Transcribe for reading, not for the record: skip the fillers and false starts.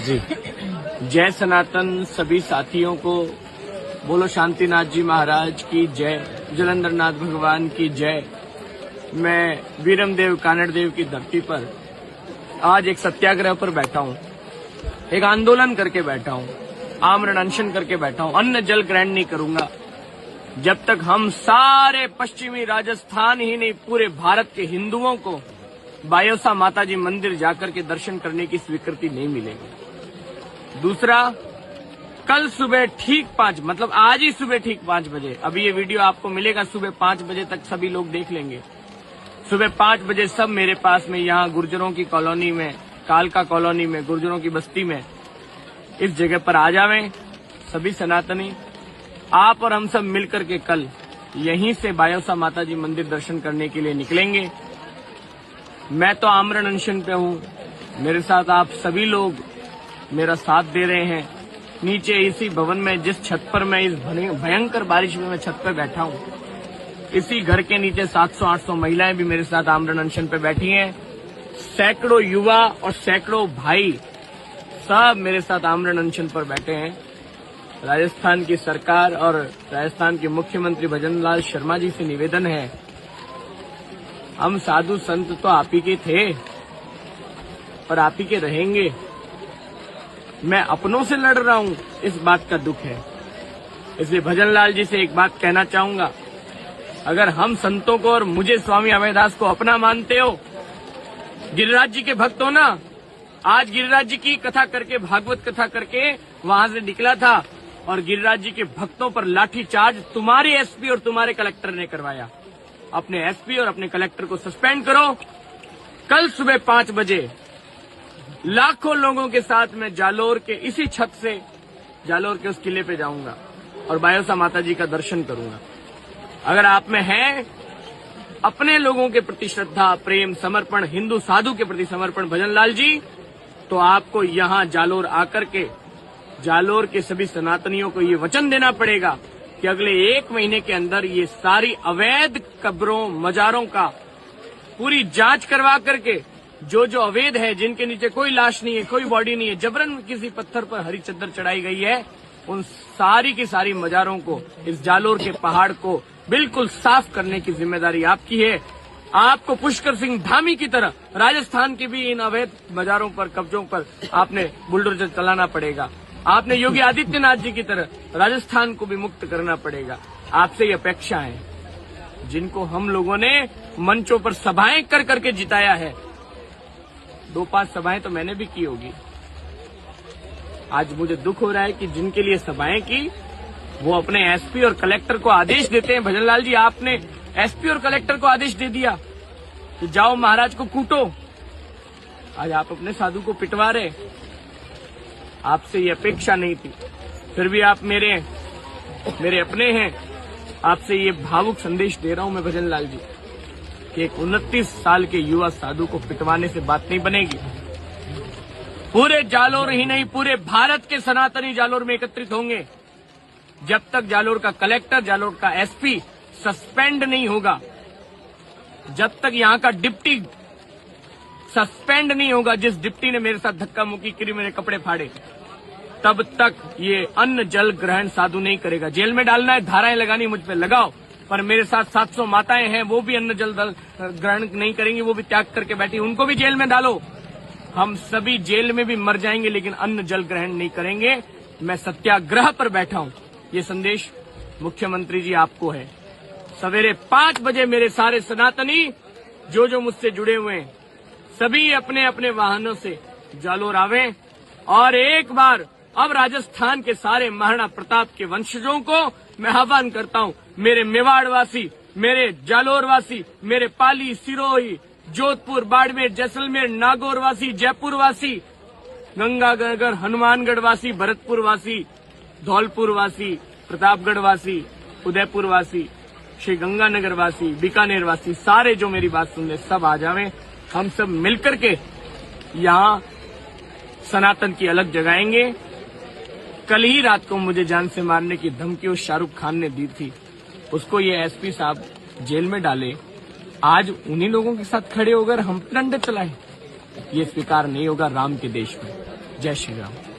जी। जय सनातन सभी साथियों को, बोलो शांतिनाथ जी महाराज की जय, जलंधर नाथ भगवान की जय। मैं वीरमदेव कानड़देव की धरती पर आज एक सत्याग्रह पर बैठा हूँ, एक आंदोलन करके बैठा हूँ, आमरण अनशन करके बैठा हूँ। अन्न जल ग्रहण नहीं करूंगा जब तक हम सारे पश्चिमी राजस्थान ही नहीं पूरे भारत के हिंदुओं को बायोसा माताजी मंदिर जाकर के दर्शन करने की स्वीकृति नहीं मिलेगी। दूसरा, कल सुबह ठीक 5 मतलब आज ही सुबह ठीक 5 बजे, अभी ये वीडियो आपको मिलेगा सुबह 5 बजे तक सभी लोग देख लेंगे। सुबह 5 बजे सब मेरे पास में यहाँ गुर्जरों की कॉलोनी में, कालका कॉलोनी में, गुर्जरों की बस्ती में इस जगह पर आ जावें। सभी सनातनी आप और हम सब मिलकर के कल यहीं से बायोसा माताजी मंदिर दर्शन करने के लिए निकलेंगे। मैं तो आमरण अनशन पे हूँ, मेरे साथ आप सभी लोग मेरा साथ दे रहे हैं। नीचे इसी भवन में जिस छत पर मैं इस भयंकर बारिश में मैं छत पर बैठा हूँ, इसी घर के नीचे 700-800 महिलाएं भी मेरे साथ आमरण अनशन पे बैठी हैं। सैकड़ों युवा और सैकड़ों भाई सब मेरे साथ आमरण अनशन पर बैठे हैं। राजस्थान की सरकार और राजस्थान के मुख्यमंत्री भजनलाल शर्मा जी से निवेदन है, हम साधु संत तो आप ही के थे और आप ही के रहेंगे। मैं अपनों से लड़ रहा हूं, इस बात का दुख है। इसलिए भजनलाल जी से एक बात कहना चाहूंगा, अगर हम संतों को और मुझे स्वामी अभयदास को अपना मानते हो, गिरिराज जी के भक्त हो ना, आज गिरिराज जी की कथा करके, भागवत कथा करके वहां से निकला था और गिरिराज जी के भक्तों पर लाठीचार्ज तुम्हारे एसपी और तुम्हारे कलेक्टर ने करवाया। अपने एसपी और अपने कलेक्टर को सस्पेंड करो। कल सुबह 5 बजे लाखों लोगों के साथ मैं जालोर के इसी छत से जालोर के उस किले पे जाऊंगा और बायोसा माताजी का दर्शन करूंगा। अगर आप में है अपने लोगों के प्रति श्रद्धा, प्रेम, समर्पण, हिंदू साधु के प्रति समर्पण भजनलाल जी, तो आपको यहाँ जालोर आकर के जालोर के सभी सनातनियों को ये वचन देना पड़ेगा कि अगले 1 महीने के अंदर ये सारी अवैध कब्रों, मजारों का पूरी जांच करवा करके जो अवैध है, जिनके नीचे कोई लाश नहीं है, कोई बॉडी नहीं है, जबरन किसी पत्थर पर हरी चद्दर चढ़ाई गई है, उन सारी की सारी मजारों को, इस जालोर के पहाड़ को बिल्कुल साफ करने की जिम्मेदारी आपकी है। आपको पुष्कर सिंह धामी की तरह राजस्थान के भी इन अवैध मजारों पर, कब्जों पर आपने बुलडोजर चलाना पड़ेगा। आपने योगी आदित्यनाथ जी की तरह राजस्थान को भी मुक्त करना पड़ेगा। आपसे ये अपेक्षा है, जिनको हम लोगों ने मंचों पर सभाएं कर करके जिताया है, 2-5 सभाएं तो मैंने भी की होगी। आज मुझे दुख हो रहा है कि जिनके लिए सभाएं की, वो अपने एसपी और कलेक्टर को आदेश देते हैं। भजनलाल जी, आपने एसपी और कलेक्टर को आदेश दे दिया कि जाओ महाराज को कूटो। आज आप अपने साधु को पिटवा रहे। आपसे ये अपेक्षा नहीं थी, फिर भी आप मेरे अपने हैं। आपसे ये भावुक संदेश दे रहा हूं मैं भजनलाल जी कि एक 29 साल के युवा साधु को पिटवाने से बात नहीं बनेगी। पूरे जालोर ही नहीं, पूरे भारत के सनातनी जालोर में एकत्रित होंगे। जब तक जालोर का कलेक्टर, जालोर का एसपी सस्पेंड नहीं होगा, जब तक यहां का डिप्टी सस्पेंड नहीं होगा, जिस डिप्टी ने मेरे साथ धक्का मुक्की करी, मेरे कपड़े फाड़े, तब तक ये अन्न जल ग्रहण साधु नहीं करेगा। जेल में डालना है, धाराएं लगानी मुझ पे लगाओ, पर मेरे साथ 700 माताएं हैं, वो भी अन्न जल ग्रहण नहीं करेंगी, वो भी त्याग करके बैठी, उनको भी जेल में डालो। हम सभी जेल में भी मर जाएंगे, लेकिन अन्न जल ग्रहण नहीं करेंगे। मैं सत्याग्रह पर बैठा हूं। ये संदेश मुख्यमंत्री जी आपको है। सवेरे 5 बजे मेरे सारे सनातनी जो मुझसे जुड़े हुए हैं, सभी अपने अपने वाहनों से जालोर आवे और एक बार अब राजस्थान के सारे महाराणा प्रताप के वंशजों को मैं आह्वान करता हूं, मेरे मेवाड़ वासी, मेरे जालोर वासी, मेरे पाली, सिरोही, जोधपुर, बाड़मेर, जैसलमेर, नागौर वासी, जयपुर वासी, गंगानगर, हनुमानगढ़ वासी, भरतपुर वासी, धौलपुर वासी, प्रतापगढ़ वासी, उदयपुर वासी, श्री गंगानगर वासी, बीकानेर वासी, सारे जो मेरी बात सुन रहे सब आ जावें। हम सब मिलकर के यहाँ सनातन की अलग जगाएंगे। कल ही रात को मुझे जान से मारने की धमकी उस शाहरुख खान ने दी थी, उसको ये एसपी साहब जेल में डाले। आज उन्हीं लोगों के साथ खड़े होकर हम डंडे चलाएं, ये स्वीकार नहीं होगा राम के देश में। जय श्री राम।